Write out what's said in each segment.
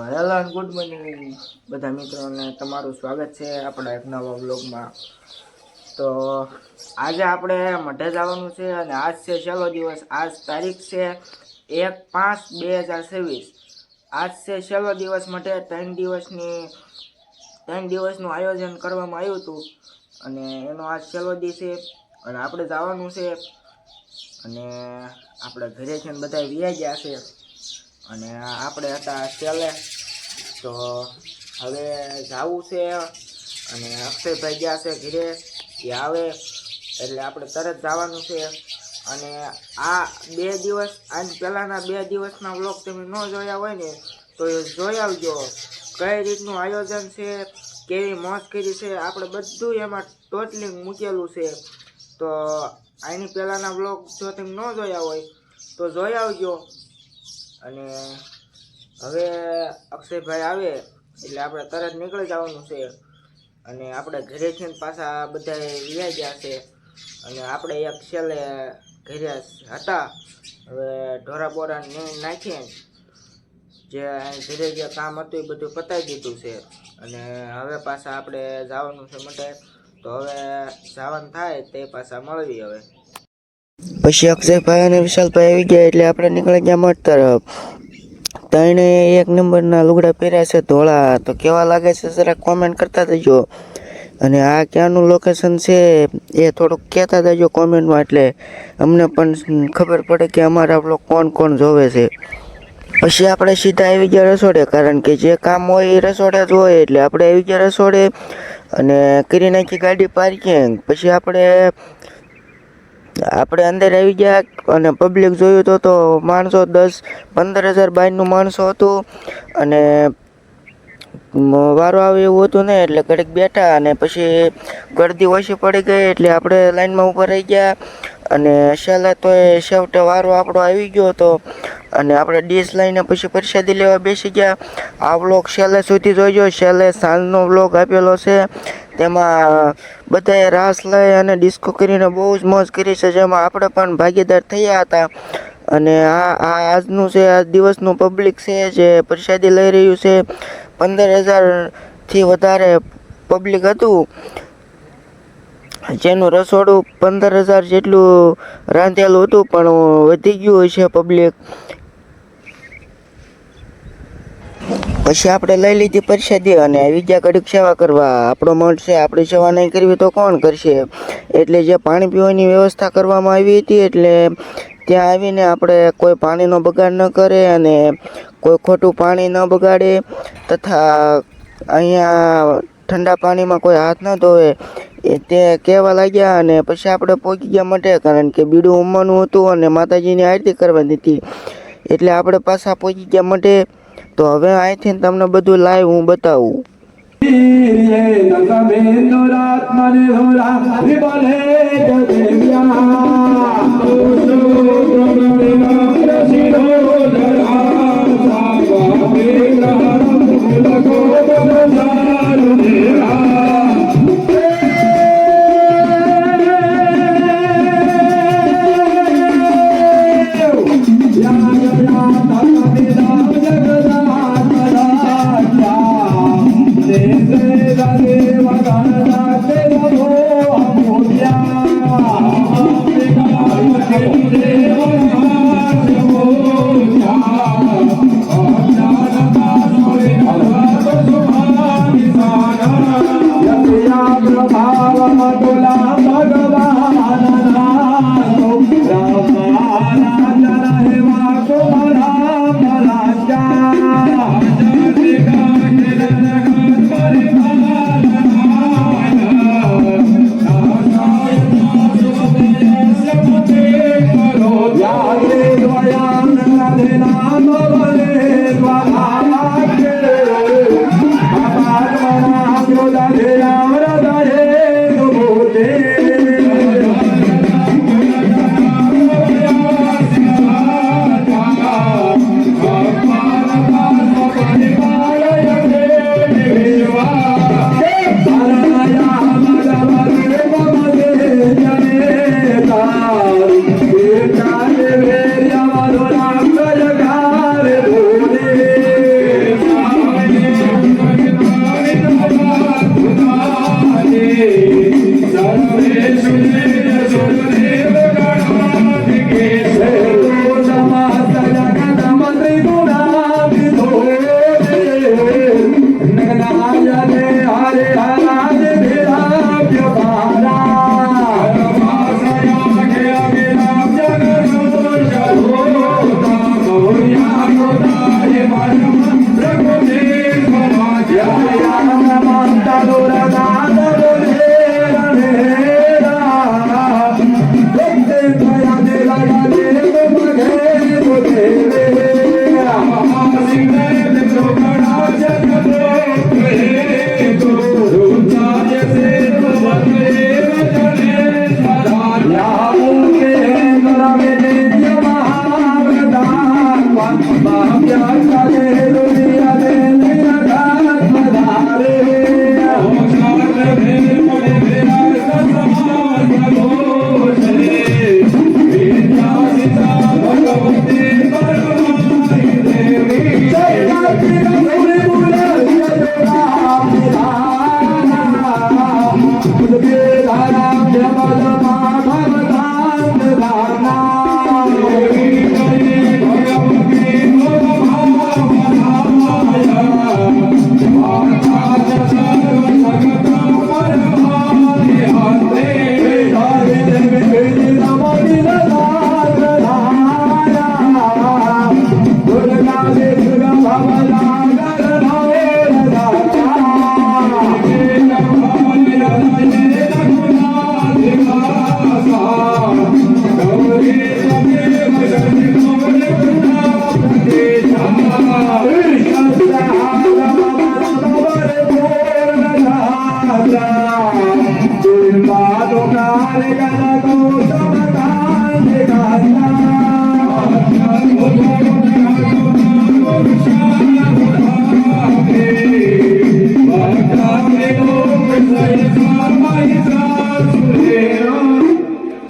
Hello good morning બધા મિત્રોને તમારું સ્વાગત છે આપણા એક નવા વ્લોગમાં। તો આજે આપણે મઢે જવાનું છે અને આજ છે છેલ્લો દિવસ। આજ તારીખ છે 1/5/2026। આજ છે છેલ્લો દિવસ મઢે। 3 દિવસનું આયોજન કરવામાં આવ્યું હતું અને એનો આજ છેલ્લો દિવસ છે અને આપણે જવાનું છે અને આપણે ઘરેથી બધા વ્યા ગયા છે અને આપણે હતા છેલ્લે। તો હવે જવું છે અને અક્ષયભાઈ ગયા છે ઘરે, એ આવે એટલે આપણે તરત જવાનું છે। અને આ 2 દિવસ આજ પહેલાંના 2 દિવસના વ્લોગ તમે ન જોયા હોય ને તો એ જોઈ આવજો, કઈ રીતનું આયોજન છે, કેવી મોજ કરી છે, આપણે બધું એમાં ટોટલી મૂકેલું છે। તો આની પહેલાંના વ્લોગ જો તમે ન જોયા હોય તો જોઈ આવજો। અને હવે અક્ષયભાઈ આવે એટલે આપણે તરત નીકળી જવાનું છે અને આપણે ઘરેથી પાછા બધા વ્યા ગયા છે અને આપણે એક છેલ્લે ઘરે હતા। હવે ઢોરા બોરા નાખીએ જે ઘરે જે કામ હતું એ બધું પતાવી દીધું છે અને હવે પાછા આપણે જવાનું છે મઢે। તો હવે જવાનું થાય તે પાછા મળવી। હવે પછી અક્ષયભાઈ અને વિશાલભાઈ આવી ગયા એટલે આપણે નીકળી ગયા મઠ તરફ। ત્રણે 1 નંબરના લુગડા પહેર્યા છે ધોળા, તો કેવા લાગે છે જરા કોમેન્ટ કરતા દેજો। અને આ ક્યાંનું લોકેશન છે એ થોડુંક કહેતા દેજો કોમેન્ટમાં, એટલે અમને પણ ખબર પડે કે અમારા બ્લોગ કોણ જોવે છે। પછી આપણે સીધા આવી ગયા રસોડે, કારણ કે જે કામ હોય એ રસોડે જ હોય, એટલે આપણે આવી ગયા રસોડે અને કરી નાખી ગાડી પાર્કિંગ। પછી આપણે અંદર આવી ગયા અને પબ્લિક જોયું તો માણસો 10-15 હજાર બહારનું માણસો હતું અને વારો આવે એવું હતું ને, એટલે ઘડીક બેઠા અને પછી ગળદી ઓછી પડી ગઈ એટલે આપણે લાઈનમાં ઊભા રહી ગયા અને છેલ્લે તો છેવટે વારો આપણો આવી ગયો હતો અને આપણે ડીશ લઈને પછી પ્રસાદી લેવા બેસી ગયા। આ વ્લોગ છેલ્લે સુધી જોઈજો, છેલ્લે સાંજનો વ્લોગ આપેલો છે, તેમાં બધાએ રાસ લઈ અને ડિસ્કો કરીને બહુ જ મોજ કરી છે, જેમાં આપણે પણ ભાગીદાર થયા હતા। અને આજનું છે, આજ દિવસનું પબ્લિક છે જે પ્રસાદી લઈ રહ્યું છે। 15,000થી વધારે પબ્લિક હતું, જેનું રસોડું 15,000 જેટલું રાંધેલું હતું, પણ વધી ગયું છે પબ્લિક। પછી આપણે લઈ લીધી પ્રસાદી અને આવી ગયા ઘડીક સેવા કરવા। આપણો મઠ છે, આપણી સેવા નહીં કરવી તો કોણ કરશે? એટલે જે પાણી પીવાની વ્યવસ્થા કરવામાં આવી હતી, એટલે ત્યાં આવીને આપણે કોઈ પાણીનો બગાડ ન કરે અને કોઈ ખોટું પાણી ન બગાડે, તથા અહીંયા ઠંડા પાણીમાં કોઈ હાથ ન ધોવે તે કહેવા લાગ્યા। અને પછી આપણે પહોંચી ગયા મઢે, કારણ કે બીડું ઉમવાનું હતું અને માતાજીની આરતી કરવાની હતી, એટલે આપણે પાછા પહોંચી ગયા મઢે। તો હવે અહીંથી તમને બધું લાઈવ હું બતાવું।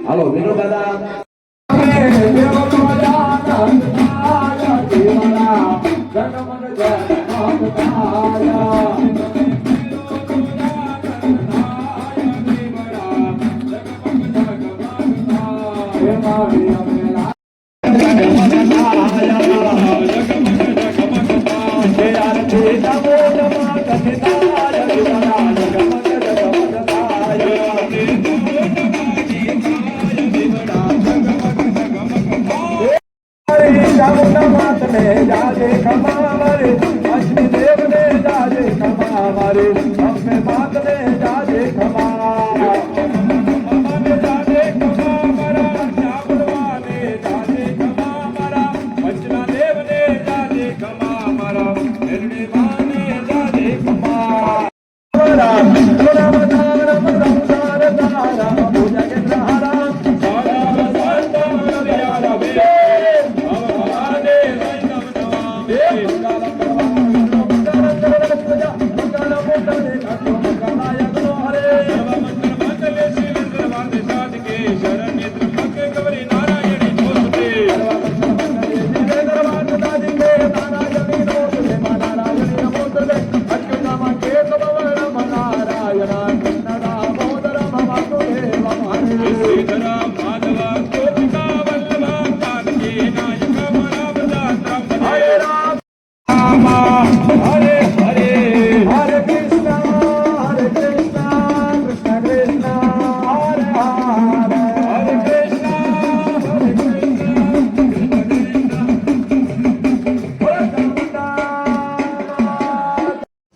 હાલો વિનોદ દાદા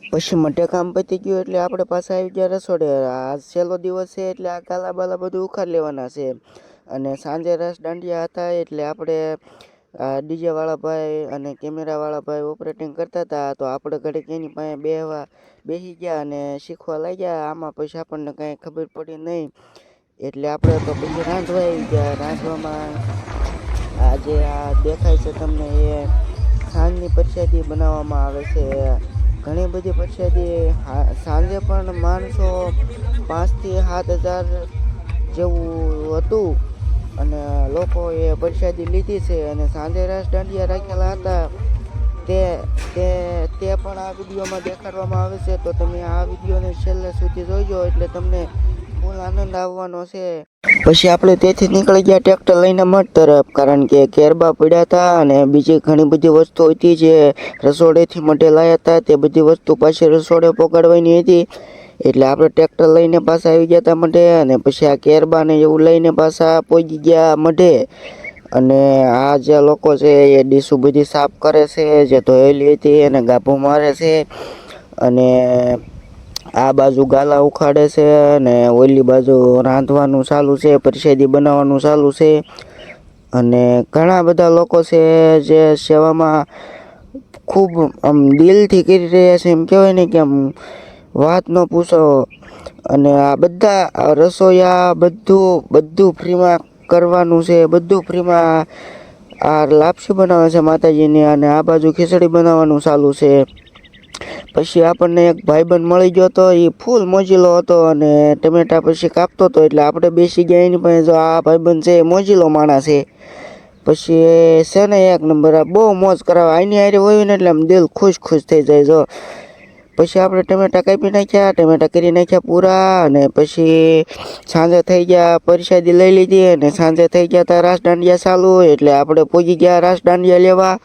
પછી મઢે કામ પતી ગયું એટલે આપણે પાછા આવી ગયા રસોડે. આ છેલ્લો દિવસ છે એટલે આ ગાલા બાલા બધું ઉખાડ લેવાના છે. અને સાંજે રસ દાંડિયા હતા એટલે આપણે ડીજે વાળા ભાઈ અને કેમેરા વાળા ભાઈ ઓપરેટિંગ કરતા હતા. તો આપણે ઘડીક એની પાસે બેસી ગયા અને શીખવા લાગ્યા. આમાં પછી આપણને કાંઈ ખબર પડી નહીં એટલે આપણે તો પછી રાંધવા આવી ગયા. રાંધવામાં આ જે આ દેખાય છે તમને એ સાંજની પ્રસાદી બનાવવામાં આવે છે. ઘણી બધી પ્રસાદી સાંજે પણ માણસો 5 થી 7 હજાર જેવું હતું અને લોકોએ પ્રસાદી લીધી છે અને સાંજે રાસ દાંડિયા રાખેલા હતા. તે પણ આ વિડીયોમાં દેખાડવામાં આવે છે. તો તમે આ વિડીયોને છેલ્લે સુધી જોઈજો એટલે તમને ફૂલ આનંદ આવવાનો છે. પછી આપણે તેથી નીકળી ગયા ટ્રેક્ટર લઈને મઠ તરફ, કારણ કે કેરબા પડ્યા હતા અને બીજી ઘણી બધી વસ્તુ હતી જે રસોડેથી મઢે લાયા હતા. તે બધી વસ્તુ પાછી રસોડે પકડવાની હતી એટલે આપણે ટ્રેક્ટર લઈને પાછા આવી ગયા હતા મઢે. અને પછી આ કેરબાને એવું લઈને પાછા પહોંચી ગયા મઢે. અને આ જે લોકો છે એ ડીશું બધી સાફ કરે છે, જે ધોયેલી હતી એને ગાભો મારે છે અને આ બાજુ ગાલા ઉખાડે છે અને ઓલી બાજુ રાંધવાનું ચાલુ છે, પ્રસાદી બનાવવાનું ચાલુ છે. અને ઘણા બધા લોકો છે જે સેવામાં ખૂબ આમ દિલથી કરી રહ્યા છે, એમ કહેવાય ને કે આમ વાત ન પૂછો. અને આ બધા રસોઈયા બધું ફ્રીમાં કરવાનું છે, બધું ફ્રીમાં. આ લાપસી બનાવે છે માતાજીની અને આ બાજુ ખીચડી બનાવવાનું ચાલુ છે. પછી આપણને એક ભાઈબંધ મળી ગયો હતો, એ ફૂલ મોજીલો હતો અને ટમેટા પછી કાપતો હતો એટલે આપણે બેસી ગયા એની પાસે. જો આ ભાઈબંધ છે એ મોજીલો માણસ છે. પછી છે ને એક નંબર આ બહુ મોજ કરાવે. આની હારે હોય ને એટલે આમ દિલ ખુશ થઈ જાય. જો પછી આપણે ટમેટા કાપી નાખ્યા, ટમેટા કરી નાખ્યા પૂરા. અને પછી સાંજે થઈ ગયા, પ્રસાદી લઈ લીધી અને સાંજે થઈ ગયા હતા રાસ દાંડિયા ચાલુ. એટલે આપણે પહોંચી ગયા રાસ દાંડિયા લેવા.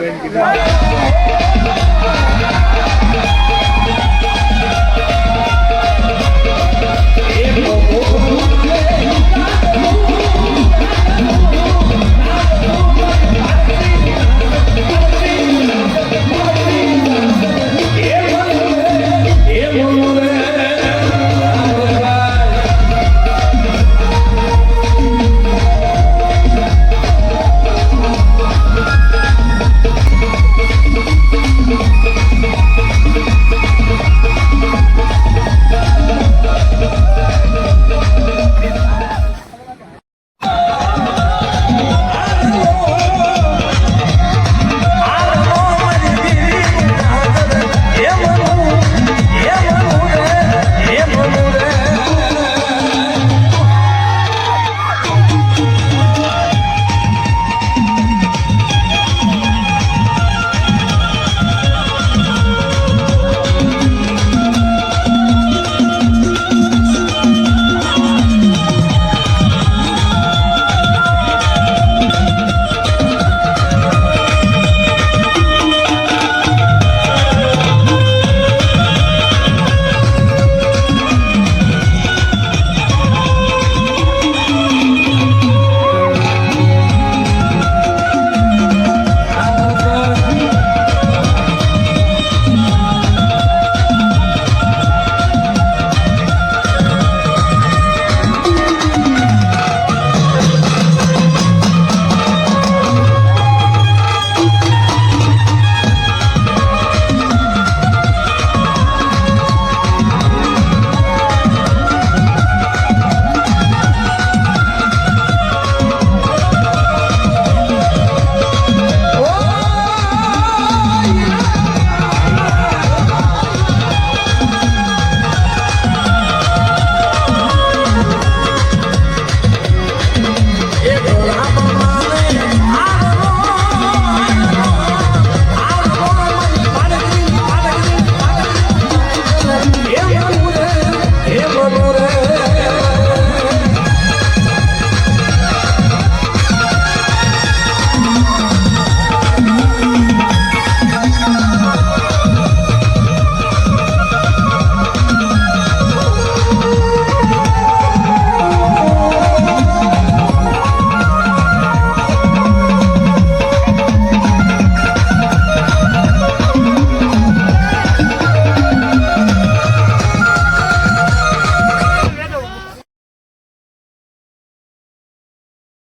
Thank you.